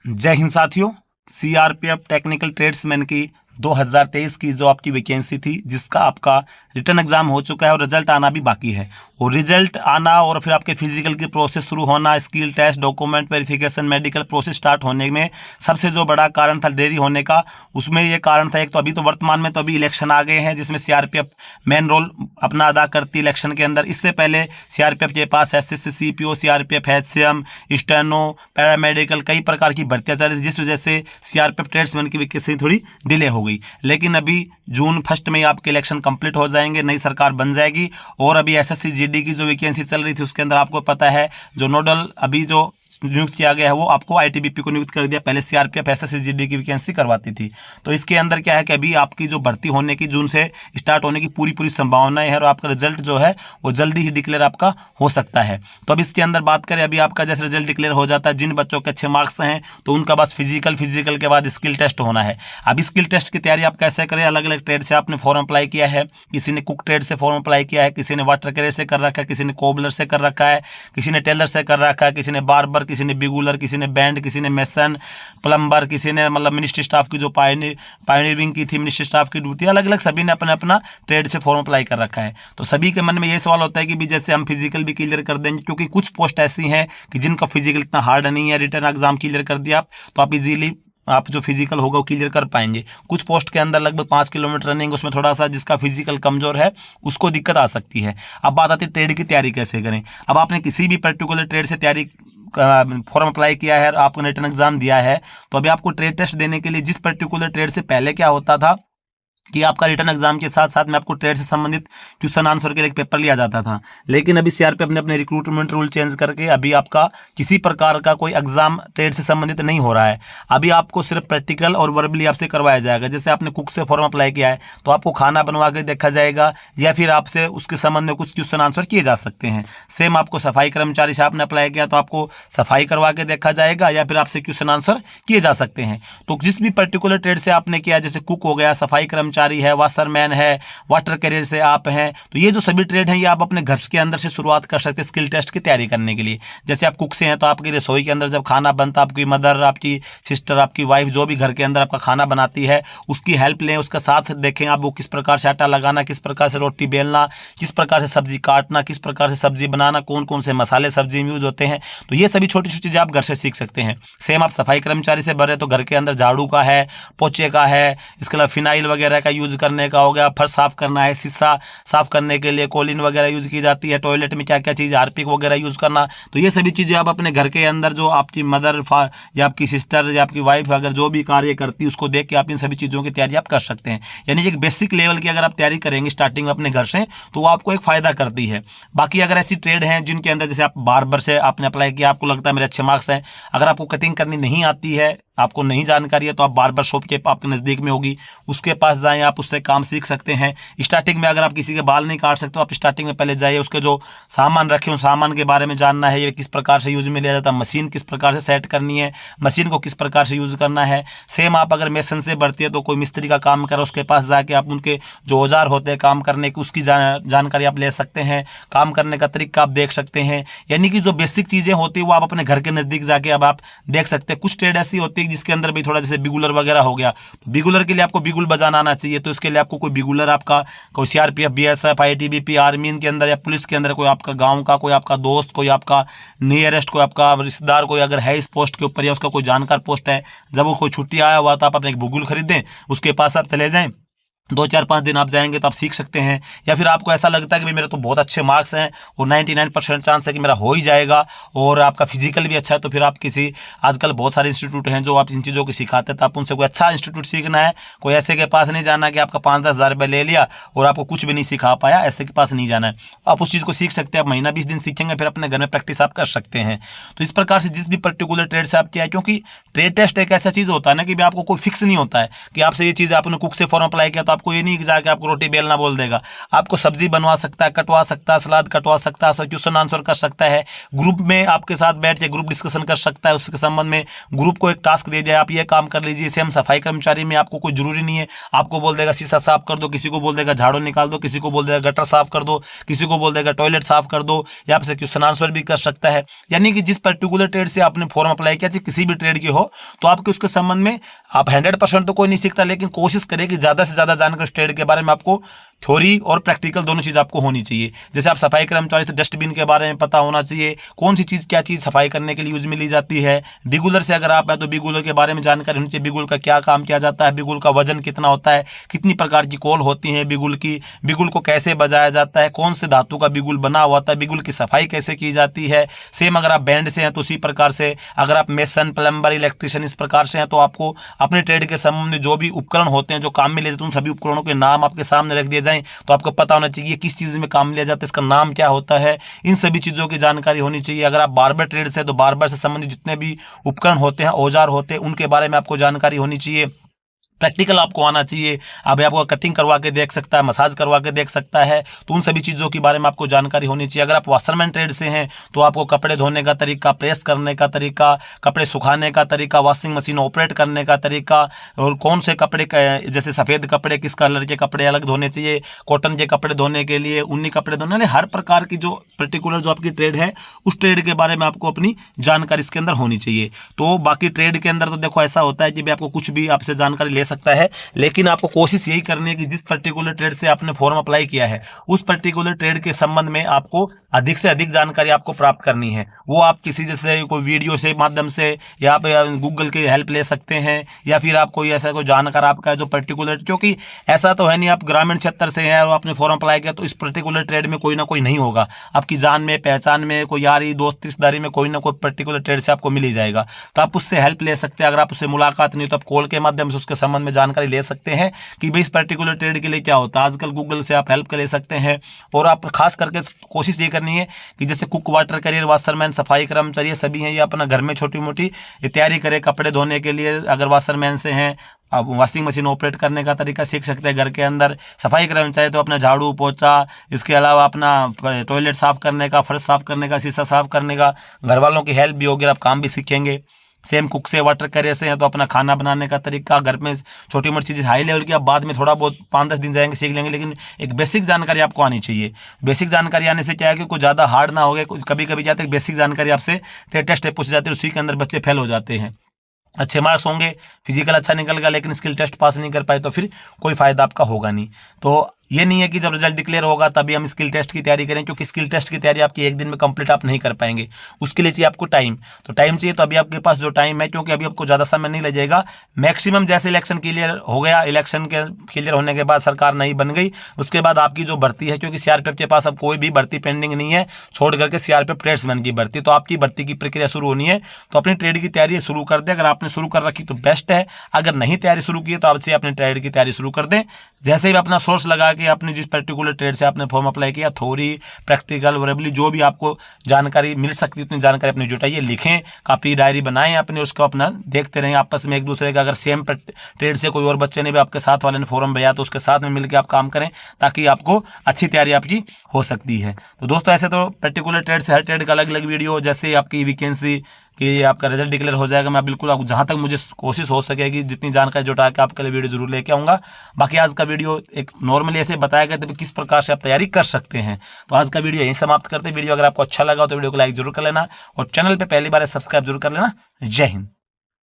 जय हिंद साथियों। CRPF technical tradesman की 2023 की जो आपकी वैकेंसी थी, जिसका आपका रिटर्न एग्जाम हो चुका है और रिजल्ट आना भी बाकी है। और रिजल्ट आना और फिर आपके फिजिकल की प्रोसेस शुरू होना, skill test, document verification, medical process start होने में सबसे जो बड़ा कारण था देरी होने का, उसमें ये कारण था। एक तो अभी तो वर्तमान में तो अभी इलेक्शन आ गए हैं, जिसमें सीआरपीएफ मेन रोल अपना अदा करती है इलेक्शन के अंदर। इससे पहले सीआरपीएफ के पास SSC, CPO, CRPF HCM, steno, paramedical कई प्रकार की भर्तियां चल रही थी, जिस वजह से सीआरपीएफ ट्रेड्समैन की वैकेंसी थोड़ी डिले हो गई। लेकिन अभी जून 1 में आपके इलेक्शन कंप्लीट हो जाएंगे, नई सरकार बन जाएगी। और अभी एसएससी जीडी की जो वैकेंसी चल रही थी, उसके अंदर आपको पता है जो नोडल अभी जो नियुक्त किया गया है वो आपको आईटीबीपी को नियुक्त कर दिया। पहले सीआरपीएफ एसएससी जीडी की वैकेंसी करवाती थी। तो इसके अंदर क्या है कि अभी आपकी जो भर्ती होने की जून से स्टार्ट होने की पूरी संभावनाएं है और आपका रिजल्ट जो है वो जल्दी ही डिक्लेयर आपका हो सकता है। तो अब इसके अंदर बात करें, अभी आपका जैसे रिजल्ट डिक्लेयर हो जाता है, जिन बच्चों के अच्छे मार्क्स हैं तो उनका बस फिजिकल के बाद स्किल टेस्ट होना है। अब स्किल टेस्ट की तैयारी आप कैसे करें? अलग अलग ट्रेड से आपने फॉर्म अप्लाई किया है। किसी ने कुक ट्रेड से फॉर्म अप्लाई किया है, किसी ने वाटर कैरियर से कर रखा है, किसी ने कोबलर से कर रखा है, किसी ने टेलर से कर रखा है, किसी ने बार्बर, किसी ने बिगुलर, किसी ने बैंड, किसी ने मेसन, प्लम्बर, किसी ने मतलब मिनिस्ट्री स्टाफ की जो पायनियरिंग की थी, मिनिस्ट्री स्टाफ की ड्यूटी, अलग अलग सभी ने अपना अपना ट्रेड से फॉर्म अप्लाई कर रखा है। तो सभी के मन में ये सवाल होता है कि भी जैसे हम फिजिकल भी क्लियर कर देंगे, क्योंकि कुछ पोस्ट ऐसी हैं कि जिनका फिजिकल इतना हार्ड नहीं है, रिटर्न एग्जाम क्लियर कर दिया आप तो आप इजीली आप जो फिजिकल होगा वो क्लियर कर पाएंगे। कुछ पोस्ट के अंदर लगभग 5 किलोमीटर रनिंग, उसमें थोड़ा सा जिसका फिजिकल कमजोर है उसको दिक्कत आ सकती है। अब बात आती है ट्रेड की तैयारी कैसे करें। अब आपने किसी भी पर्टिकुलर ट्रेड से तैयारी फॉर्म अप्लाई किया है और आपने रिटर्न एग्जाम दिया है, तो अभी आपको ट्रेड टेस्ट देने के लिए जिस पर्टिकुलर ट्रेड से पहले क्या होता था कि आपका रिटर्न एग्जाम के साथ साथ में आपको ट्रेड से संबंधित क्वेश्चन आंसर के लिए एक पेपर लिया जाता था। लेकिन अभी सीआरपीएफ ने अपने रिक्रूटमेंट रूल चेंज करके अभी आपका किसी प्रकार का कोई एग्जाम ट्रेड से संबंधित नहीं हो रहा है। अभी आपको सिर्फ प्रैक्टिकल और वर्बली आपसे करवाया जाएगा। जैसे आपने कुक से फॉर्म अप्लाई किया है तो आपको खाना बनवा के देखा जाएगा या फिर आपसे उसके संबंध में कुछ क्वेश्चन आंसर किए जा सकते हैं। सेम आपको सफाई कर्मचारी से आपने अप्लाई किया तो आपको सफाई करवा के देखा जाएगा या फिर आपसे क्वेश्चन आंसर किए जा सकते हैं। तो जिस भी पर्टिकुलर ट्रेड से आपने किया, जैसे कुक हो गया, सफाई कर्मचारी है, वाशरमैन है, वाटर कैरियर से आप हैं, तो ये जो सभी ट्रेड हैं ये आप अपने घर के अंदर से शुरुआत कर सकते हैं स्किल टेस्ट की तैयारी करने के लिए। जैसे आप कुक से हैं तो आपकी रसोई के अंदर जब खाना बनता, आपकी मदर, आपकी सिस्टर, आपकी वाइफ जो भी घर के अंदर आपका खाना बनाती है उसकी हेल्प लें, उसका साथ देखें आप वो किस प्रकार से आटा लगाना, किस प्रकार से रोटी बेलना, किस प्रकार से सब्जी काटना, किस प्रकार से सब्जी बनाना, कौन कौन से मसाले सब्जी में यूज होते हैं। तो ये सभी छोटी छोटी चीजें आप घर से सीख सकते हैं। सेम आप सफाई कर्मचारी से भरे तो घर के अंदर झाड़ू का है, पोछे का है, इसके अलावा फिनाइल वगैरह का यूज करने का हो गया, फर्श साफ करना है, शीशा साफ करने के लिए कोलिन वगैरह यूज की जाती है, टॉयलेट में क्या क्या चीज़, हार्पिक वगैरह यूज करना। तो ये सभी चीज़ें आप अपने घर के अंदर जो आपकी मदर या आपकी सिस्टर या आपकी वाइफ अगर जो भी कार्य करती है उसको देख के आप इन सभी चीज़ों की तैयारी आप कर सकते हैं। यानी एक बेसिक लेवल की अगर आप तैयारी करेंगे स्टार्टिंग में अपने घर से तो वो आपको एक फायदा करती है। बाकी अगर ऐसी ट्रेड हैं जिनके अंदर जैसे आप बार्बर से आपने अप्लाई किया, आपको लगता है मेरे अच्छे मार्क्स हैं, अगर आपको कटिंग करनी नहीं आती है, आपको नहीं जानकारी है, तो आप बार्बर शॉप के आपके नज़दीक में होगी उसके पास जाएं, आप उससे काम सीख सकते हैं। स्टार्टिंग में अगर आप किसी के बाल नहीं काट सकते तो आप स्टार्टिंग में पहले जाइए, उसके जो सामान रखे उस सामान के बारे में जानना है, ये किस प्रकार से यूज में लिया जाता है, मशीन किस प्रकार से सेट करनी है, मशीन को किस प्रकार से यूज करना है। सेम आप अगर मेसन से बढ़ती है तो कोई मिस्त्री का काम करे उसके पास जाके आप उनके जो औजार होते हैं काम करने की उसकी जानकारी आप ले सकते हैं, काम करने का तरीका आप देख सकते हैं। यानी कि जो बेसिक चीज़ें होती है वो आप अपने घर के नज़दीक जाके अब आप देख सकते हैं। कुछ ट्रेड ऐसी होती है जिसके अंदर भी थोड़ा जैसे बिगुलर वगैरह हो गया, तो बिगुलर के लिए आपको बिगुल बजाना आना चाहिए। तो इसके लिए आपको कोई बिगुलर आपका कोई सीआरपीएफ, बीएसएफ, आईटीबीपी, आर्मी के अंदर या पुलिस के अंदर कोई आपका गांव का, कोई आपका दोस्त, कोई आपका नियरेस्ट, कोई आपका रिश्तेदार कोई अगर है इस पोस्ट के ऊपर या उसका कोई जानकार पोस्ट है, जब वो कोई छुट्टी आया हुआ तो आप अपने एक बिगुल खरीदें, उसके पास आप चले जाएं, 2-4-5 दिन आप जाएंगे तो आप सीख सकते हैं। या फिर आपको ऐसा लगता है कि भाई मेरे तो बहुत अच्छे मार्क्स हैं और 99% चांस है कि मेरा हो ही जाएगा और आपका फिजिकल भी अच्छा है, तो फिर आप किसी आजकल बहुत सारे इंस्टीट्यूट हैं जो आप इन चीज़ों को सिखाते हैं, तो आप उनसे कोई अच्छा इंस्टीट्यूट सीखना है। कोई ऐसे के पास नहीं जाना कि आपका 5-10 हज़ार रुपये ले लिया और आपको कुछ भी नहीं सिखा पाया, ऐसे के पास नहीं जाना है। आप उस चीज़ को सीख सकते हैं, आप महीना 20 दिन सीखेंगे फिर अपने घर में प्रैक्टिस आप कर सकते हैं। तो इस प्रकार से जिस भी पर्टिकुलर ट्रेड से आप किया है, क्योंकि ट्रेड टेस्ट एक ऐसा चीज़ होता है ना कि आपको कोई फिक्स नहीं होता है कि आपसे ये चीज़ आपने कुक से फॉर्म अप्लाई किया तो आपको ये नहीं कि जाके आपको रोटी बेलना बोल देगा, आपको सब्जी बनवा सकता है, कटवा सकता है, सलाद कटवा सकता है, क्वेश्चन आंसर कर सकता है, ग्रुप में आपके साथ बैठ के ग्रुप डिस्कशन कर सकता है, उसके संबंध में ग्रुप को एक टास्क दे दिया, आप ये काम कर लीजिए। सेम सफाई कर्मचारी में आपको कोई जरूरी नहीं है, आपको बोल देगा शीशा साफ कर दो, किसी को बोल देगा झाड़ू निकाल दो, किसी को बोल देगा गटर साफ कर दो, किसी को बोल देगा टॉयलेट साफ कर दो, या आपसे क्वेश्चन आंसर भी कर सकता है। यानी कि जिस पर्टिकुलर ट्रेड से आपने फॉर्म अप्लाई किया, किसी भी ट्रेड की हो, तो आपके उसके संबंध में आप 100% तो कोई नहीं सीखता, लेकिन कोशिश करें कि ज्यादा से ज्यादा जानकर उस ट्रेड के बारे में आपको थ्योरी और प्रैक्टिकल दोनों चीज आपको होनी चाहिए। जैसे आप सफाई कर्मचारी से डस्टबिन के बारे में पता होना चाहिए, कौन सी चीज क्या चीज सफाई करने के लिए यूज में ली जाती है। बिगुलर से अगर आप है तो बिगुलर के बारे में जानकारी होनी चाहिए, बिगुल का क्या काम किया जाता है, बिगुल का वजन कितना होता है, कितनी प्रकार की कॉल होती है बिगुल की, बिगुल को कैसे बजाया जाता है, कौन से धातु का बिगुल बना हुआ था, बिगुल की सफाई कैसे की जाती है। सेम अगर आप बैंड से हैं तो उसी प्रकार से, अगर आप मेसन, प्लम्बर, इलेक्ट्रिशियन इस प्रकार से हैं तो आपको अपने ट्रेड के संबंध में जो भी उपकरण होते हैं, जो काम में ले जाते हैं, उन सभी उपकरणों के नाम आपके सामने रख दिए जाएं, तो आपको पता होना चाहिए किस चीज में काम लिया जाता है, इसका नाम क्या होता है, इन सभी चीजों की जानकारी होनी चाहिए। अगर आप बार्बर ट्रेड से, तो बार्बर से संबंधित जितने भी उपकरण होते हैं, औजार होते हैं, उनके बारे में आपको जानकारी होनी चाहिए। प्रैक्टिकल आपको आना चाहिए। अब आपको कटिंग करवा के देख सकता है, मसाज करवा के देख सकता है, तो उन सभी चीज़ों के बारे में आपको जानकारी होनी चाहिए। अगर आप वाशरमैन ट्रेड से हैं तो आपको कपड़े धोने का तरीका, प्रेस करने का तरीका, कपड़े सुखाने का तरीका, वॉशिंग मशीन ऑपरेट करने का तरीका, और कौन से कपड़े जैसे सफ़ेद कपड़े किस कलर के कपड़े अलग धोने चाहिए, कॉटन के कपड़े धोने के लिए, ऊनी कपड़े धोने, हर प्रकार की जो पर्टिकुलर जो आपकी ट्रेड है, उस ट्रेड के बारे में आपको अपनी जानकारी इसके अंदर होनी चाहिए। तो बाकी ट्रेड के अंदर तो देखो ऐसा होता है कि आपको कुछ भी आपसे जानकारी ले सकता है, लेकिन आपको कोशिश यही करनी है कि जिस पर्टिकुलर ट्रेड से आपने फॉर्म अप्लाई किया है, उस पर्टिकुलर ट्रेड के संबंध में आपको अधिक से अधिक जानकारी आपको प्राप्त करनी है। वो आप किसी जैसे कोई वीडियो से माध्यम से, या आप गूगल की हेल्प ले सकते हैं, या फिर आप कोई ऐसा कोई जानकार आपका जो पर्टिकुलर, क्योंकि ऐसा तो है नहीं आप ग्रामीण क्षेत्र से हैं और आपने फॉर्म अप्लाई किया तो इस पर्टिकुलर ट्रेड में कोई ना कोई नहीं होगा, आपकी जान में पहचान में कोई यारी दोस्त रिश्तेदारी में कोई ना कोई पर्टिकुलर ट्रेड से आपको मिल ही जाएगा, तो आप उससे हेल्प ले सकते हैं। अगर आप उससे मुलाकात नहीं तो आप कॉल के माध्यम से उसके संबंध में जानकारी ले सकते हैं कि भाई इस पर्टिकुलर ट्रेड के लिए क्या होता है। आजकल गूगल से आप हेल्प ले सकते हैं। और आप खास करके कोशिश ये करनी है कि जैसे कुक, वाटर कैरियर, वाशरमैन, सफाई कर्मचारी सभी हैं, ये अपना घर में छोटी मोटी तैयारी करें कपड़े धोने के लिए। अगर वाशरमैन से हैं, आप वॉशिंग मशीन ऑपरेट करने का तरीका सीख सकते हैं घर के अंदर। सफाई कर्मचारी तो अपना झाड़ू पोछा, इसके अलावा अपना टॉयलेट साफ करने का, फर्श साफ करने का, शीशा साफ करने का, घर वालों की हेल्प भी होगी, आप काम भी सीखेंगे। सेम कुक से, वाटर कैरियर से हैं तो अपना खाना बनाने का तरीका, घर में छोटी मोटी चीज़ें हाई लेवल की आप बाद में थोड़ा बहुत 5-10 दिन जाएंगे सीख लेंगे, लेकिन एक बेसिक जानकारी आपको आनी चाहिए। बेसिक जानकारी आने से क्या है कि कोई ज़्यादा हार्ड ना हो गए, कभी कभी जाते बेसिक जानकारी आपसे टेस्ट पूछी जाती है, उसी के अंदर बच्चे फेल हो जाते हैं। अच्छे मार्क्स होंगे, फिजिकल अच्छा निकल गया, लेकिन स्किल टेस्ट पास नहीं कर पाए तो फिर कोई फायदा आपका होगा नहीं। तो ये नहीं है कि जब रिजल्ट डिक्लेयर होगा तभी हम स्किल टेस्ट की तैयारी करें, क्योंकि स्किल टेस्ट की तैयारी आपकी एक दिन में कंप्लीट आप नहीं कर पाएंगे, उसके लिए चाहिए आपको टाइम। तो टाइम चाहिए, तो अभी आपके पास जो टाइम है, क्योंकि अभी आपको ज़्यादा समय नहीं लगेगा, मैक्सिमम जैसे इलेक्शन क्लियर हो गया, इलेक्शन के क्लियर होने के बाद सरकार नई बन गई, उसके बाद आपकी जो भर्ती है, क्योंकि सीआरपीएफ के पास अब कोई भी भर्ती पेंडिंग नहीं है छोड़ करके सीआरपीएफ ट्रेड्समैन की भर्ती, तो आपकी भर्ती की प्रक्रिया शुरू होनी है। तो अपनी ट्रेड की तैयारी शुरू कर दें, अगर आपने शुरू कर रखी तो बेस्ट है, अगर नहीं तैयारी शुरू की तो आपसे अपनी ट्रेड की तैयारी शुरू कर दें। जैसे ही अपना सोर्स लगा के अपने जिस पर्टिकुलर ट्रेड से आपने फॉर्म अप्लाई किया, थ्योरी, प्रैक्टिकल, वरेबली जो भी आपको जानकारी मिल सकती है उतनी जानकारी अपनी जुटाइए, लिखें, कापी डायरी बनाएं अपने, उसको अपना देखते रहें आपस में एक दूसरे का। अगर सेम ट्रेड से कोई और बच्चे ने भी आपके साथ वाले ने फॉर्म भरा तो उसके साथ में मिलकर आप काम करें, ताकि आपको अच्छी तैयारी आपकी हो सकती है। तो दोस्तों ऐसे तो पर्टिकुलर ट्रेड से हर ट्रेड का अलग अलग वीडियो, जैसे आपकी वैकेंसी कि आपका रिजल्ट डिक्लेयर हो जाएगा, मैं बिल्कुल आपको जहाँ तक मुझे कोशिश हो सकेगी जितनी जानकारी जुटा के आपके लिए वीडियो जरूर लेके आऊँगा। बाकी आज का वीडियो एक नॉर्मली ऐसे बताया गया था किस प्रकार से आप तैयारी कर सकते हैं। तो आज का वीडियो यहीं समाप्त करते हैं। वीडियो अगर आपको अच्छा लगा तो वीडियो को लाइक जरूर कर लेना, और चैनल पर पहली बार सब्सक्राइब जरूर कर लेना। जय हिंद।